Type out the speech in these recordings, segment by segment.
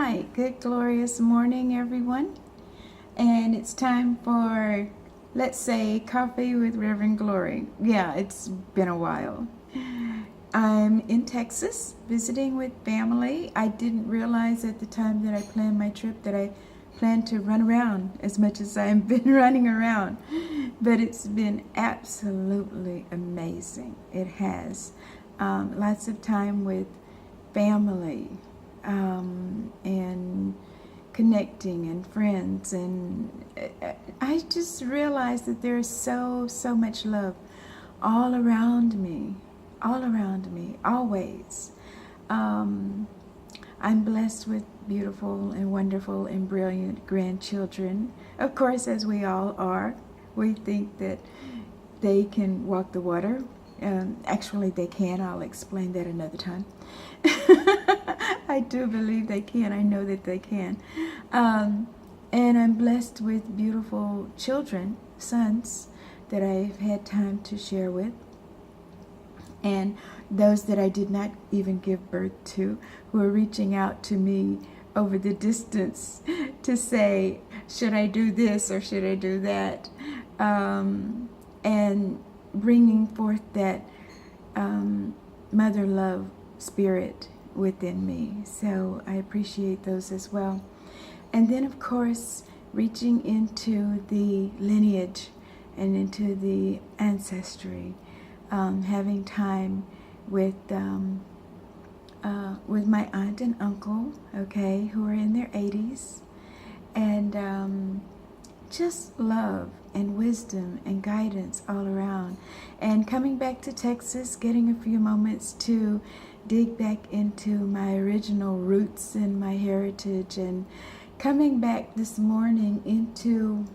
right, good glorious morning, everyone. And it's time for, let's say, coffee with Reverend Glory. Yeah, it's been a while. I'm in Texas visiting with family. I didn't realize at the time that I planned my trip that I planned to run around as much as I've been running around. But it's been absolutely amazing. It has. Lots of time with family and connecting and friends, and I just realized that there's so much love all around me, always. I'm blessed with beautiful and wonderful and brilliant grandchildren, of course, as we all are. We think that they can walk the water. Actually, they can. I'll explain that another time. I do believe they can. I know that they can. And I'm blessed with beautiful children, sons, that I've had time to share with. And those that I did not even give birth to, who are reaching out to me over the distance to say, should I do this or should I do that? And bringing forth that mother love spirit within me. So I appreciate those as well. And then, of course, reaching into the lineage and into the ancestry, having time with my aunt and uncle, okay, who are in their 80s, and just love and wisdom and guidance all around. And coming back to Texas, getting a few moments to dig back into my original roots and my heritage, and coming back this morning into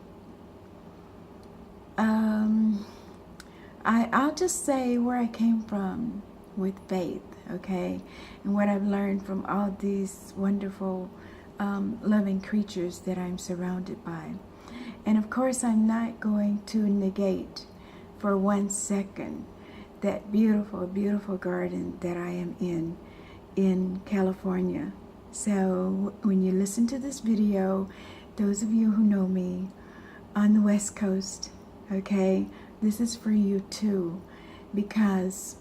I'll just say where I came from with faith, okay, and what I've learned from all these wonderful loving creatures that I'm surrounded by. And of course, I'm not going to negate for 1 second that beautiful, beautiful garden that I am in California. So when you listen to this video, those of you who know me on the West Coast, okay, this is for you too, because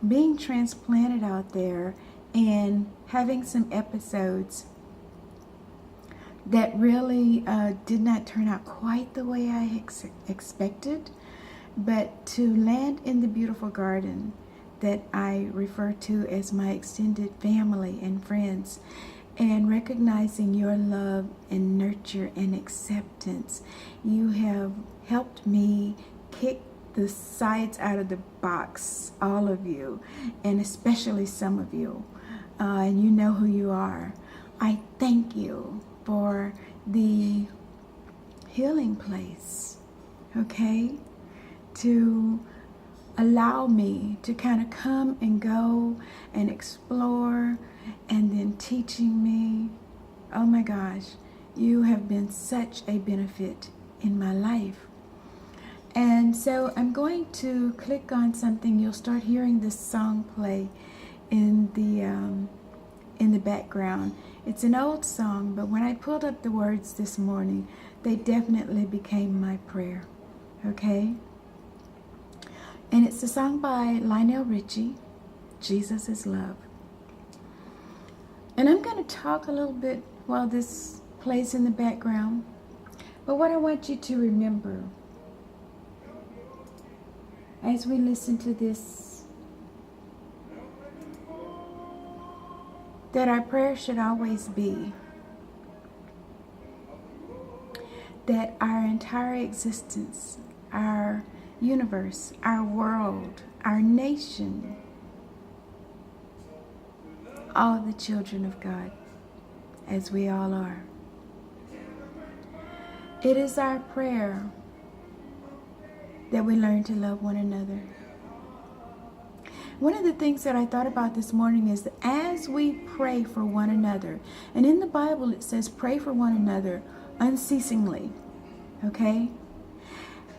being transplanted out there and having some episodes that really did not turn out quite the way I expected, but to land in the beautiful garden that I refer to as my extended family and friends, and recognizing your love and nurture and acceptance. You have helped me kick the sides out of the box, all of you, and especially some of you, and you know who you are. I thank you for the healing place, okay, to allow me to kind of come and go and explore, and then teaching me. Oh my gosh, you have been such a benefit in my life. And so I'm going to click on something. You'll start hearing this song play in the background. It's an old song, but when I pulled up the words this morning, they definitely became my prayer, okay? And it's a song by Lionel Richie, Jesus is Love. And I'm going to talk a little bit while this plays in the background. But what I want you to remember as we listen to this, that our prayer should always be that our entire existence, our universe, our world, our nation, all the children of God, as we all are. It is our prayer that we learn to love one another. One of the things that I thought about this morning is that as we pray for one another, and in the Bible it says pray for one another unceasingly, okay?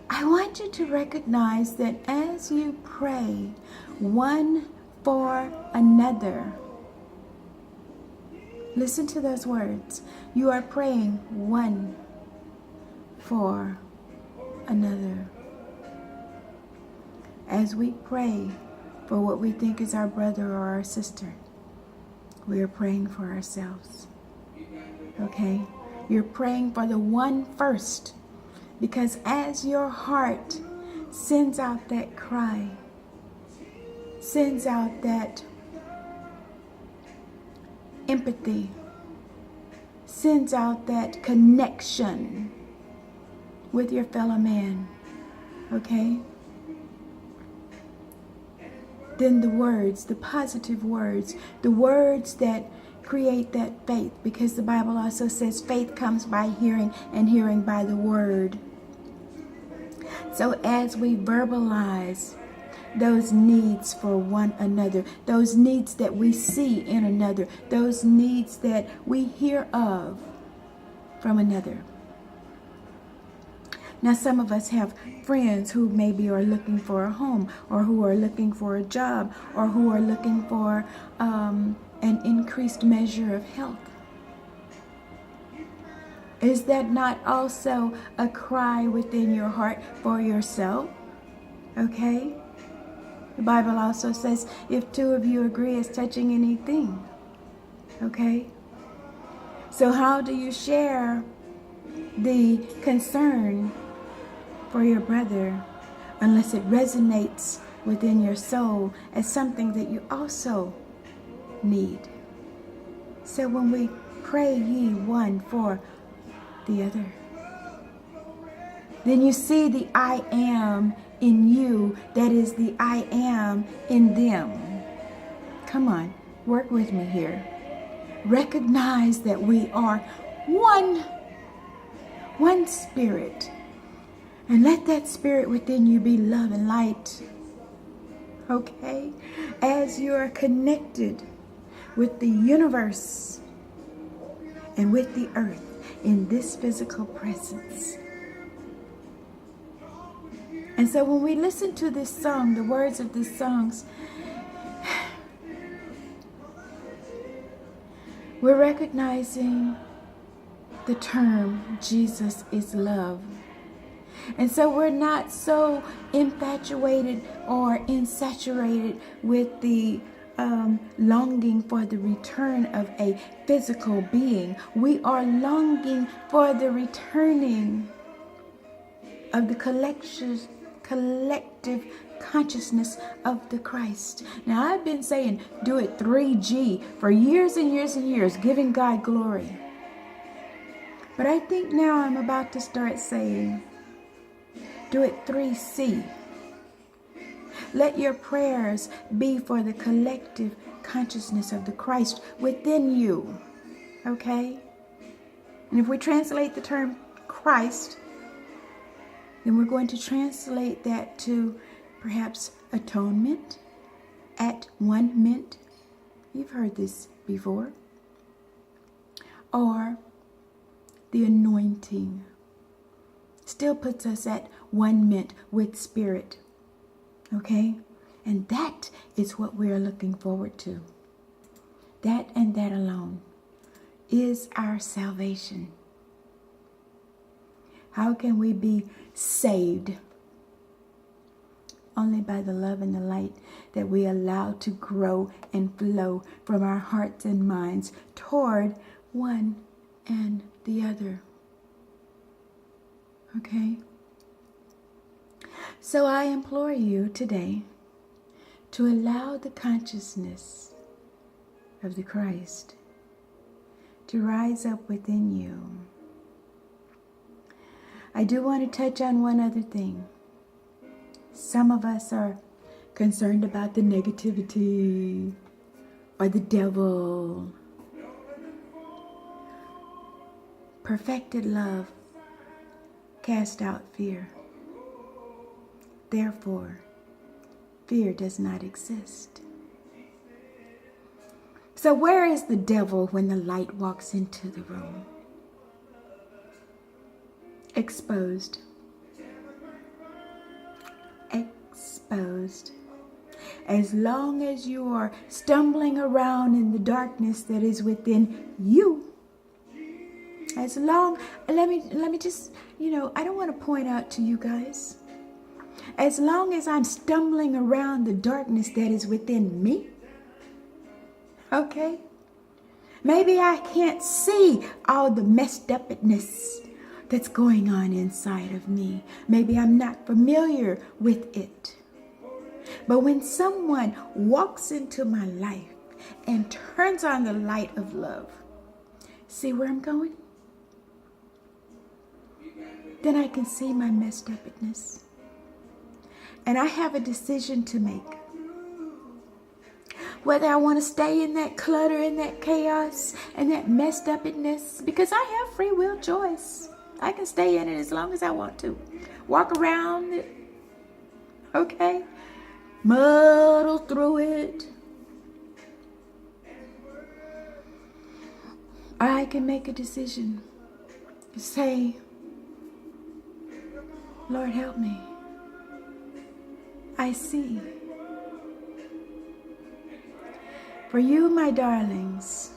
I want you to recognize that as you pray one for another, Listen to those words. You are praying one for another. As we pray for what we think is our brother or our sister, we are praying for ourselves. Okay? You're praying for the one first, because as your heart sends out that cry, sends out that empathy, sends out that connection with your fellow man, okay? Then the words, the positive words, the words that create that faith, because the Bible also says faith comes by hearing and hearing by the word. So as we verbalize those needs for one another, those needs that we see in another, those needs that we hear of from another. Now, some of us have friends who maybe are looking for a home, or who are looking for a job, or who are looking for an increased measure of health. Is that not also a cry within your heart for yourself? Okay? The Bible also says, if two of you agree as touching anything. Okay? So how do you share the concern for your brother unless it resonates within your soul as something that you also need? So when we pray ye one for the other, then you see the I am in you that is the I am in them. Come on, work with me here. Recognize that we are one spirit. And let that spirit within you be love and light. Okay? As you are connected with the universe and with the earth in this physical presence. And so when we listen to this song, the words of this songs, we're recognizing the term Jesus is love. And so we're not so infatuated or insaturated with the longing for the return of a physical being. We are longing for the returning of the collective consciousness of the Christ. Now, I've been saying do it 3G for years and years and years, giving God glory. But I think now I'm about to start saying do it 3C. Let your prayers be for the collective consciousness of the Christ within you. Okay? And if we translate the term Christ, then we're going to translate that to perhaps atonement, at-one-ment. You've heard this before. Or the anointing. Still puts us at one-ment with spirit. Okay? And that is what we are looking forward to. That and that alone is our salvation. How can we be saved? Only by the love and the light that we allow to grow and flow from our hearts and minds toward one and the other. Okay? So I implore you today to allow the consciousness of the Christ to rise up within you. I do want to touch on one other thing. Some of us are concerned about the negativity or the devil. Perfected love casts out fear. Therefore, fear does not exist. So where is the devil when the light walks into the room? Exposed. Exposed. as long as you are stumbling around in the darkness that is within you, as long, let me just, I don't want to point out to you guys, as long as I'm stumbling around the darkness that is within me, okay? Maybe I can't see all the messed upness that's going on inside of me. Maybe I'm not familiar with it. But when someone walks into my life and turns on the light of love, see where I'm going? Then I can see my messed upness. And I have a decision to make. Whether I want to stay in that clutter and that chaos and that messed upness, because I have free will choice. I can stay in it as long as I want to. Walk around it, okay? Muddle through it. I can make a decision to say, Lord, help me. I see. For you, my darlings,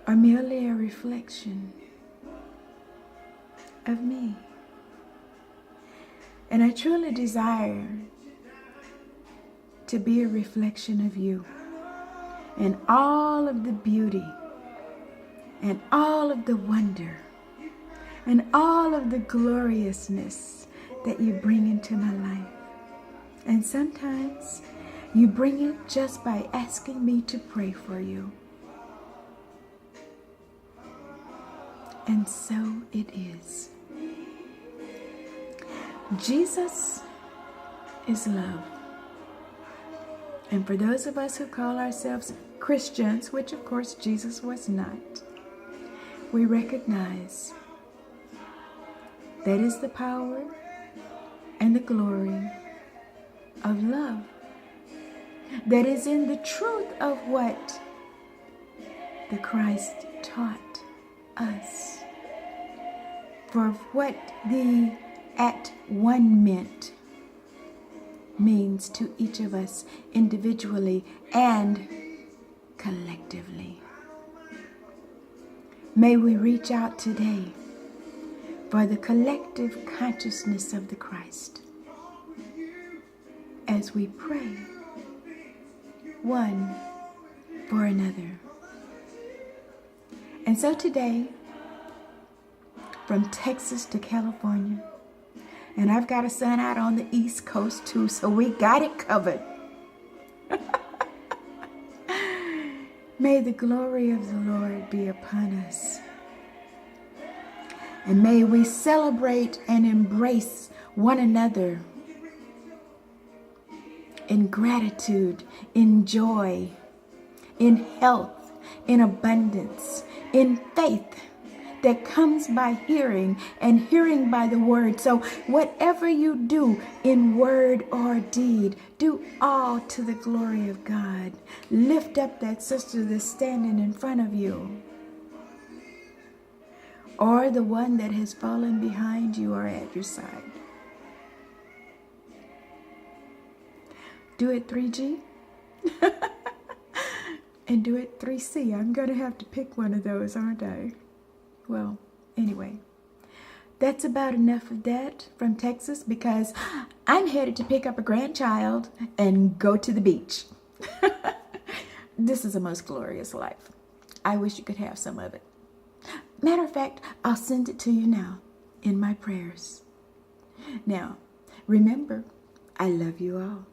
are merely a reflection of me. And I truly desire to be a reflection of you and all of the beauty and all of the wonder and all of the gloriousness that you bring into my life. And sometimes you bring it just by asking me to pray for you. And so it is. Jesus is love. And for those of us who call ourselves Christians, which of course Jesus was not, we recognize that is the power and the glory of love. That is in the truth of what the Christ taught us. For what the at one meant means to each of us individually and collectively. May we reach out today for the collective consciousness of the Christ as we pray one for another. And so today, from Texas to California, and I've got a son out on the East Coast too, so we got it covered. May the glory of the Lord be upon us. And may we celebrate and embrace one another in gratitude, in joy, in health, in abundance, in faith that comes by hearing and hearing by the word. So whatever you do in word or deed, do all to the glory of God. Lift up that sister that's standing in front of you, or the one that has fallen behind you or at your side. Do it 3G and do it 3C. I'm going to have to pick one of those, aren't I? Well, anyway, that's about enough of that from Texas, because I'm headed to pick up a grandchild and go to the beach. This is a most glorious life. I wish you could have some of it. Matter of fact, I'll send it to you now in my prayers. Now, remember, I love you all.